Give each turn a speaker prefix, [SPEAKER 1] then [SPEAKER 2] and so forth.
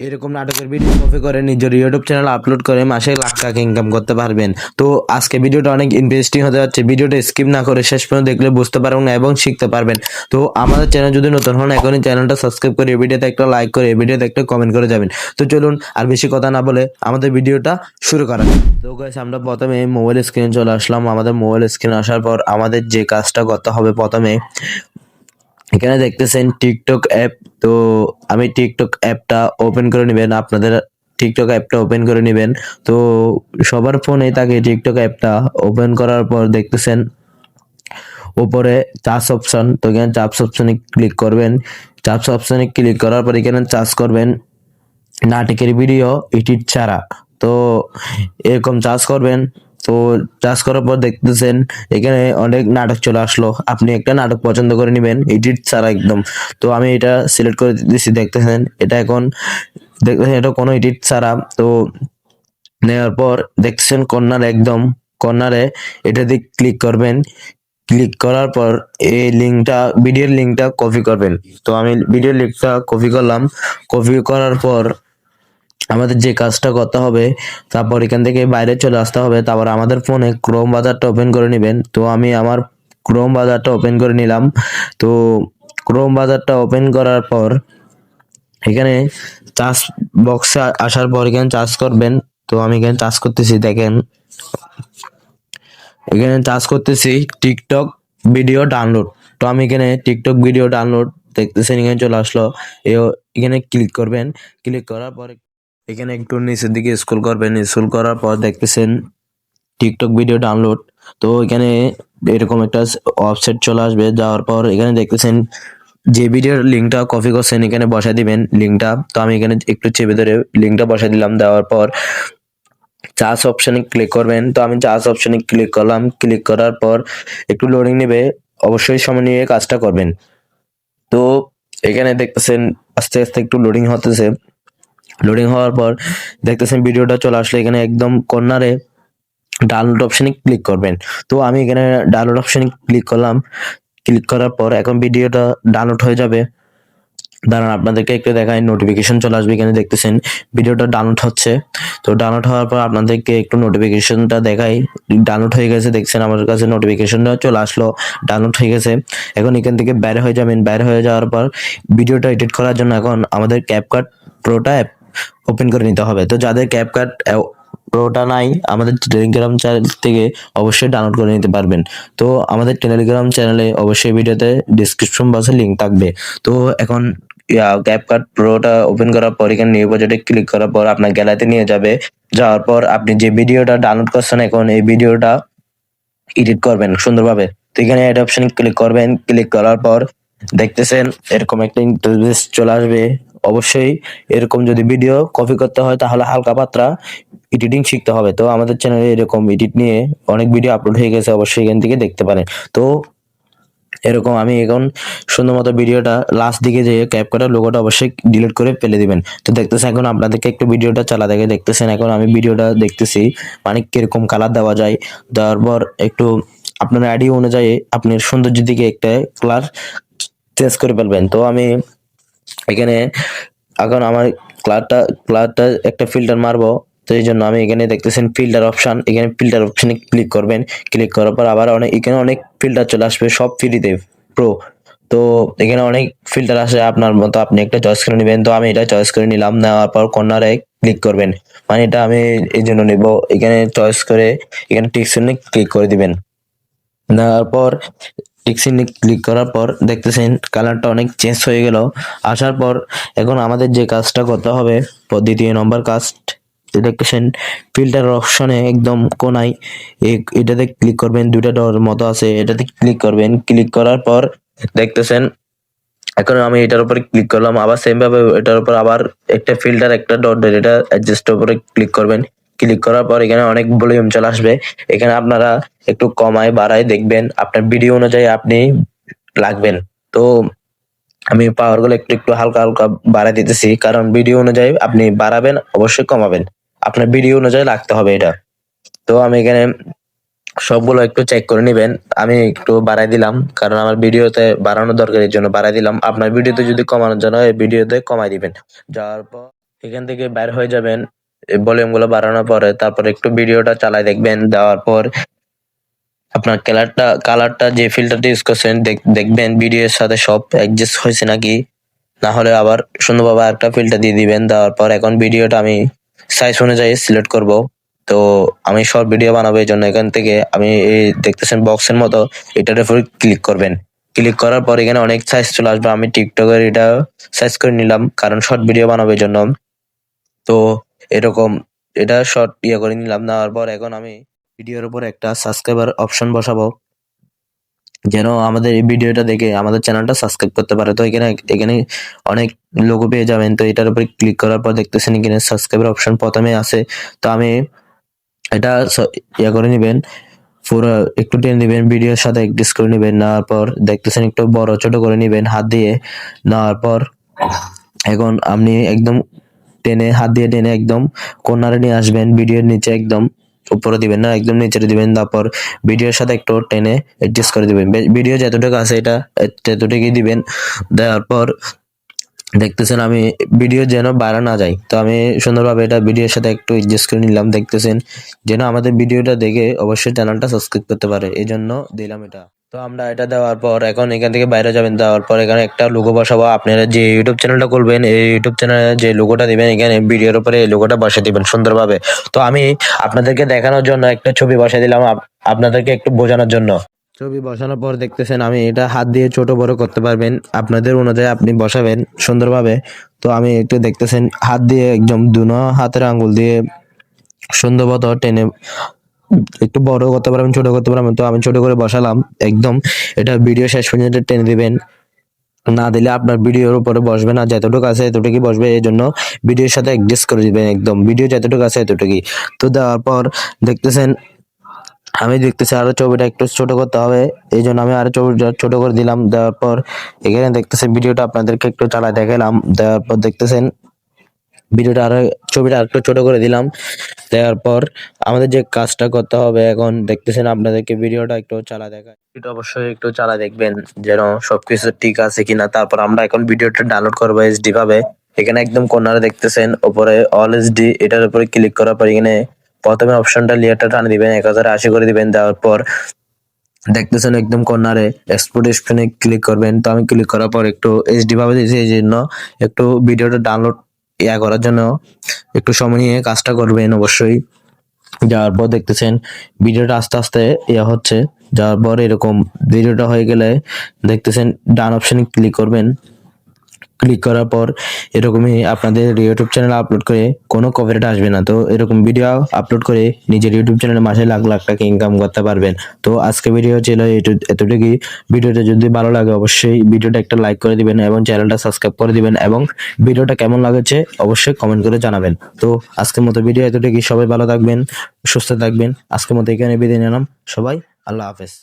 [SPEAKER 1] এরকম নাটকের video copy করে নিজের ইউটিউব চ্যানেল আপলোড করে মাসে লাখ টাকা ইনকাম করতে পারবেন। তো আজকে ভিডিওটা অনেক ইন্টারেস্টিং হতে যাচ্ছে, ভিডিওটা স্কিপ না করে শেষ পর্যন্ত দেখলে বুঝতে পারবেন এবং শিখতে পারবেন। তো আমাদের চ্যানেল যদি নতুন হন এখনই চ্যানেলটা সাবস্ক্রাইব করে ভিডিওতে একটা লাইক করে ভিডিওতে একটা কমেন্ট করে যাবেন। তো চলুন আর বেশি কথা না বলে আমাদের ভিডিওটা শুরু করা যাক। তো গাইস আমরা প্রথমে মোবাইল স্ক্রিনে চলে আসলাম। আমাদের মোবাইল স্ক্রিনে আসার পর আমাদের যে কাজটা করতে হবে, প্রথমে এখানে দেখতেছেন টিকটক অ্যাপ। তো আমি টিকটক অ্যাপটা ওপেন করে নেবেন, আপনাদের টিকটক অ্যাপটা ওপেন করে নেবেন। তো সবার ফোনে থাকে টিকটক অ্যাপটা। ওপেন করার পর দেখতেছেন উপরে চার্জ অপশন, তো এখানে চার্জ অপশনে ক্লিক করবেন। চার্জ অপশনে ক্লিক করার পর এখানে চার্জ করবেন নাটকের ভিডিও এডিট ছাড়া। তো এরকম চার্জ করবেন। তো চার্জ করার পর দেখতেছেন এখানে অনেক নাটক চলে আসলো, আপনি একটা নাটক পছন্দ করে নেবেন এডিট ছাড়া একদম। তো আমি এটা সিলেক্ট করে দিচ্ছি, দেখতেছেন এটা এখন দেখতেছেন এটা কোনো এডিট ছাড়া। তো নেওয়ার পর দেখতেছেন কর্নার একদম কর্নারে এটা দিয়ে ক্লিক করবেন। ক্লিক করার পর এই লিঙ্কটা ভিডিওর লিঙ্কটা কপি করবেন। তো আমি ভিডিওর লিঙ্কটা কপি করলাম। কপি করার পর আমাদের যে কাজটা করতে হবে, তারপর এখান থেকে বাইরে চলে আসতে হবে। তারপর আমাদের ফোনে ক্রোম বাজারটা ওপেন করে নেবেন। তো আমি আমার ক্রোম বাজারটা ওপেন করে নিলাম। তো ক্রোম বাজারটা ওপেন করার পর এখানে চার্জ বক্সে আসার পর এখানে চার্জ করবেন। তো আমি এখানে চার্জ করতেছি, দেখেন এখানে চার্জ করতেছি টিকটক ভিডিও ডাউনলোড। তো আমি এখানে টিকটক ভিডিও ডাউনলোড দেখতেছেন এখানে চলে আসলো। এখানে ক্লিক করবেন। ক্লিক করার পর এখানে একটু নিচের দিকে স্ক্রল করবেন। স্ক্রল করার পর দেখতেছেন টিকটক ভিডিও ডাউনলোড। তো এখানে এরকম একটা ওয়েবসাইট চলে আসবে। যাওয়ার পর এখানে দেখতেছেন যে ভিডিওর লিঙ্কটা কপি করছেন এখানে বসায় দিবেন লিঙ্কটা। তো আমি এখানে একটু চেপে ধরে লিঙ্কটা বসায় দিলাম। দেওয়ার পর চার্জ অপশনে ক্লিক করবেন। তো আমি চার্জ অপশনে ক্লিক করলাম। ক্লিক করার পর একটু লোডিং নেবে, অবশ্যই সময় নিয়ে কাজটা করবেন। তো এখানে দেখতেছেন আস্তে আস্তে একটু লোডিং হতেছে। লোডিং হওয়ার পর দেখতেছেন ভিডিওটা চলে আসলে এখানে একদম কর্নারে ডাউনলোড অপশনে ক্লিক করবেন। তো আমি এখানে ডাউনলোড অপশনে ক্লিক করলাম। ক্লিক করার পর এখন ভিডিওটা ডাউনলোড হয়ে যাবে। দাঁড়ান আপনাদেরকে একটু দেখাই, নোটিফিকেশন চলে আসবে। এখানে দেখতেছেন ভিডিওটা ডাউনলোড হচ্ছে। তো ডাউনলোড হওয়ার পর আপনাদেরকে একটু নোটিফিকেশনটা দেখাই। ডাউনলোড হয়ে গেছে, দেখছেন আমার কাছে নোটিফিকেশনটা চলে আসলো, ডাউনলোড হয়ে গেছে। এখন এখান থেকে বাইরে হয়ে যাবেন। বাইরে হয়ে যাওয়ার পর ভিডিওটা এডিট করার জন্য এখন আমাদের ক্যাপকাট প্রোটা অ্যাপ ওপেন করে নিতে হবে। তো যাদের ক্যাপকাট প্রোটা নাই আমাদের টেলিগ্রাম চ্যানেল থেকে অবশ্যই ডাউনলোড করে নিতে পারবেন। তো আমাদের টেলিগ্রাম চ্যানেলে অবশ্যই ভিডিওতে ডিসক্রিপশন বক্সে লিঙ্ক থাকবে। তো এখন ক্যাপকাট প্রোটা ওপেন করার পর এখানে নিউ প্রজেক্টে ক্লিক করার পর আপনার গ্যালারিতে নিয়ে যাবে। যাওয়ার পর আপনি যে ভিডিওটা ডাউনলোড করছেন এখন এই ভিডিওটা এডিট করবেন সুন্দরভাবে। তো এখানে অ্যাড অপশন ক্লিক করবেন। ক্লিক করার পর দেখতেছেন এরকম একটা ইন্টারফেস চলে আসবে। অবশ্যই এরকম যদি ভিডিও কপি করতে হয় তাহলে হালকা পাতলা এডিটিং শিখতে হবে। তো আমাদের চ্যানেলে এরকম এডিট নিয়ে অনেক ভিডিও আপলোড হয়ে গেছে, অবশ্যই এখান থেকে দেখতে পারেন। তো এরকম আমি এখন সুন্দর মতো ভিডিওটা লাস্ট দিকে যে ক্যাপকাটের লোগোটা অবশ্যই ডিলিট করে ফেলে দিবেন। তো দেখতেছেন এখন আপনাদেরকে একটু ভিডিওটা চালা দেখে দেখতেছেন এখন আমি ভিডিওটা দেখতেছি মানে কিরকম কালার দেওয়া যায়। দেওয়ার পর একটু আপনার আইডি অনুযায়ী আপনার সৌন্দর্যের দিকে একটা কালার চেঞ্জ করে ফেলবেন। তো আমি এখানে এখন আমার কালারটা একটা ফিল্টার মারবো। তো এই জন্য আমি এখানে দেখতেছেন ফিল্টার অপশন, এখানে ফিল্টার অপশনে ক্লিক করবেন। ক্লিক করার পর আবার এখানে অনেক ফিল্টার চলে আসবে সব ফ্রিতে প্রো। তো এখানে অনেক ফিল্টার আসে, আপনার মতো আপনি একটা চয়েস করে নেবেন। তো আমি এটা চয়েস করে নিলাম। নেওয়ার পর কর্নারে ক্লিক করবেন, মানে এটা আমি এই জন্য নিব। এখানে চয়েস করে এখানে টিকচিহ্নে ক্লিক করে দিবেন। নেওয়ার পর টিকচিহ্নে ক্লিক করার পর দেখতেছেন কালারটা অনেক চেঞ্জ হয়ে গেল। আসার পর এখন আমাদের যে কাজটা করতে হবে, দ্বিতীয় নম্বর কাজ দেখতেছেন ফিল্টার অপশনে একদম কোনায় এটাতে ক্লিক করবেন। দুইটা ডট মতো আছে, এটাতে ক্লিক করবেন। ক্লিক করার পর দেখতেছেন এখন আমি এটার উপরে ক্লিক করলাম। আবার সেম ভাবে এটার উপর আবার একটা ফিল্টার একটা ডট এটা অ্যাডজাস্ট উপরে ক্লিক করবেন। ক্লিক করার পর এখানে অনেক ভলিউম চলে আসবে। এখানে আপনারা একটু কমায় বাড়ায় দেখবেন আপনার ভিডিও অনুযায়ী আপনি লাগবেন। তো আমি পাওয়ার গুলো একটু একটু হালকা হালকা বাড়ায় দিতেছি, কারণ ভিডিও অনুযায়ী আপনি বাড়াবেন অবশ্যই কমাবেন, আপনার ভিডিও অনুযায়ী লাগতে হবে এটা। তো আমি এখানে সবগুলো একটু চেক করে নিবেন। আমি একটু বাড়াই দিলাম কারণ আমার ভিডিওতে বাড়ানোর দরকার, এর জন্য বাড়াই দিলাম। আপনার ভিডিওতে যদি কমানোর জন্য হয় ভিডিওতে কমাই দিবেন। যাওয়ার পর এখান থেকে বাইর হয়ে যাবেন, ভলিউম গুলো বাড়ানোর পরে তারপর একটু ভিডিওটা চালায় দেখবেন। দেওয়ার পর আপনার কালারটা যে ফিল্টারটা ইউজ করছেন দেখবেন ভিডিওর সাথে সব অ্যাডজাস্ট হয়েছে নাকি, না হলে আবার সুন্দরভাবে একটা ফিল্টার দিয়ে দিবেন। দেওয়ার পর এখন ভিডিওটা আমি সাইজ অনুযায়ী সিলেক্ট করব। তো আমি শর্ট ভিডিও বানাবো, এই জন্য এখান থেকে আমি এই দেখতেছেন বক্সের মতো এটার উপর ক্লিক করবেন। ক্লিক করার পর এখানে অনেক সাইজ চলে আসবে। আমি টিকটকের এটা সাইজ করে নিলাম, কারণ শর্ট ভিডিও বানাবো এই জন্য। তো এরকম এটা শর্ট করে নিলাম। নেওয়ার পর এখন আমি ভিডিওর উপর একটা সাবস্ক্রাইবার অপশন বসাবো, যেন আমাদের এই ভিডিওটা দেখে আমাদের চ্যানেলটা সাবস্ক্রাইব করতে পারে। তো এখানে এখানে অনেক লোগো পেয়ে যাবেন। তো এটার উপরে ক্লিক করার পর দেখতেছেন এখানে সাবস্ক্রাইবার অপশন প্রথমে আছে। তো আমি এটা করে নেবেন, পুরো একটু টেনে নেবেন, ভিডিওর সাথে অ্যাডজাস্ট করে নেবেন। নেওয়ার পর দেখতেছেন একটু বড় ছোট করে নেবেন হাত দিয়ে। নেওয়ার পর এখন আপনি একদম হাত দিয়ে টেনে একদম কর্নারে নিয়ে আসবেন, ভিডিওর নিচে একদম উপরে দিবেন না, একদম নিচে দিবেন। তারপর ভিডিওর সাথে একটু টেনে অ্যাডজাস্ট করে দিবেন। ভিডিও যতটুকু আছে এটা ততটুকুই দিবেন। দেওয়ার পর দেখতেছেন আমি ভিডিও যেন বাইরে না যায়, তো আমি সুন্দরভাবে এটা ভিডিওর সাথে একটু অ্যাডজাস্ট করে নিলাম। দেখতেছেন যেন আমাদের ভিডিওটা দেখে অবশ্যই চ্যানেলটা সাবস্ক্রাইব করতে পারে, এই জন্য দিলাম এটা। তো আমরা এটা দেওয়ার পর এখন এখান থেকে বাইরে যাবেন। দেওয়ার পর এখানে একটা লোগো বসাবো। আপনারা যে ইউটিউব চ্যানেলটা করবেন, এই ইউটিউব চ্যানেলে যে লোগোটা দিবেন, এখানে ভিডিওর উপরে এই লোগোটা বসিয়ে দিবেন সুন্দরভাবে। তো আমি আপনাদেরকে দেখানোর জন্য একটা ছবি বসিয়ে দিলাম, আপনাদেরকে একটু বোঝানোর জন্য। ছবি বসানোর পর দেখতেছেন আমি এটা হাত দিয়ে ছোট বড় করতে পারবেন, আপনাদের অনুযায়ী আপনি বসাবেন সুন্দরভাবে। তো আমি একটু দেখতেছেন হাত দিয়ে একদম দুনো হাতের আঙ্গুল দিয়ে সুন্দরভাবে টেনে একটু বড় করতে পারবেন, ছোট করতে পারবেন। তো আমি ছোট করে বসালাম একদম। এটা ভিডিও শেষ পর্যন্ত টেনে দিবেন, না দিলে আপনার ভিডিওর উপরে বসবে না। যতটুকু আছে এতটুকুই বসবে, এই জন্য ভিডিওর সাথে অ্যাডজাস্ট করে দিবেন একদম, ভিডিও যতটুকু আছে এতটুকুই। তো দেওয়ার পর দেখতেছেন আমি দেখতেছি আরো ছবিটা একটু ছোট করতে হবে, এই জন্য আমি আরো ছবিটা ছোট করে দিলাম। দেওয়ার পর এখানে দেখতেছেন ভিডিওটা আপনাদেরকে একটু চালায় দেখালাম। দেওয়ার পর দেখতেছেন ভিডিওটা আরো ছবিটা একটু ছোট করে দিলাম। দেওয়ার পর আমাদের যে কাজটা করতে হবে এখন দেখতেছেন আপনাদেরকে ভিডিওটা একটু চালা দেখায়, এটা অবশ্যই একটু চালা দেখবেন যেন সবকিছু ঠিক আছে কিনা। তারপর আমরা এখন ভিডিওটা ডাউনলোড করবো এইচডি ভাবে। এখানে একদম কর্নারে দেখতেছেন উপরে অল এইচডি, এটার উপরে ক্লিক করার পর এখানে প্রথমে অপশনটা লেয়ারটা টান দিবেন, 1080 করে দিবেন। দেওয়ার পর দেখতেছেন একদম কর্নারে এক্সপোর্ট স্ক্রিনে ক্লিক করবেন। তো আমি ক্লিক করার পর একটু এইচডি ভাবে দিয়েছি, এই জন্য একটু ভিডিওটা ডাউনলোড করার জন্য একটু সময় নিয়ে কাজটা করবেন অবশ্যই। যাওয়ার পর দেখতেছেন ভিডিওটা আস্তে আস্তে হচ্ছে। যাওয়ার পর এরকম ভিডিওটা হয়ে গেলে দেখতেছেন ডান অপশনে ক্লিক করবেন। ক্লিক করার পর এরকমই আপনাদের ইউটিউব চ্যানেলে আপলোড করে কোনো কপিরাইট আসবে না। তো এরকম ভিডিও আপলোড করে নিজের ইউটিউব চ্যানেলে মাসে লাখ লাখ টাকা ইনকাম করতে পারবেন। তো আজকে ভিডিও ছিল এতটুকুই। ভিডিওটা যদি ভালো লাগে অবশ্যই ভিডিওটা একটা লাইক করে দিবেন এবং চ্যানেলটা সাবস্ক্রাইব করে দিবেন, এবং ভিডিওটা কেমন লাগছে অবশ্যই কমেন্ট করে জানাবেন। তো আজকের মতো ভিডিও এতটুকুই। সবাই ভালো থাকবেন, সুস্থ থাকবেন। আজকের মতো এখানে বিদায় নিলাম। সবাই আল্লাহ হাফেজ।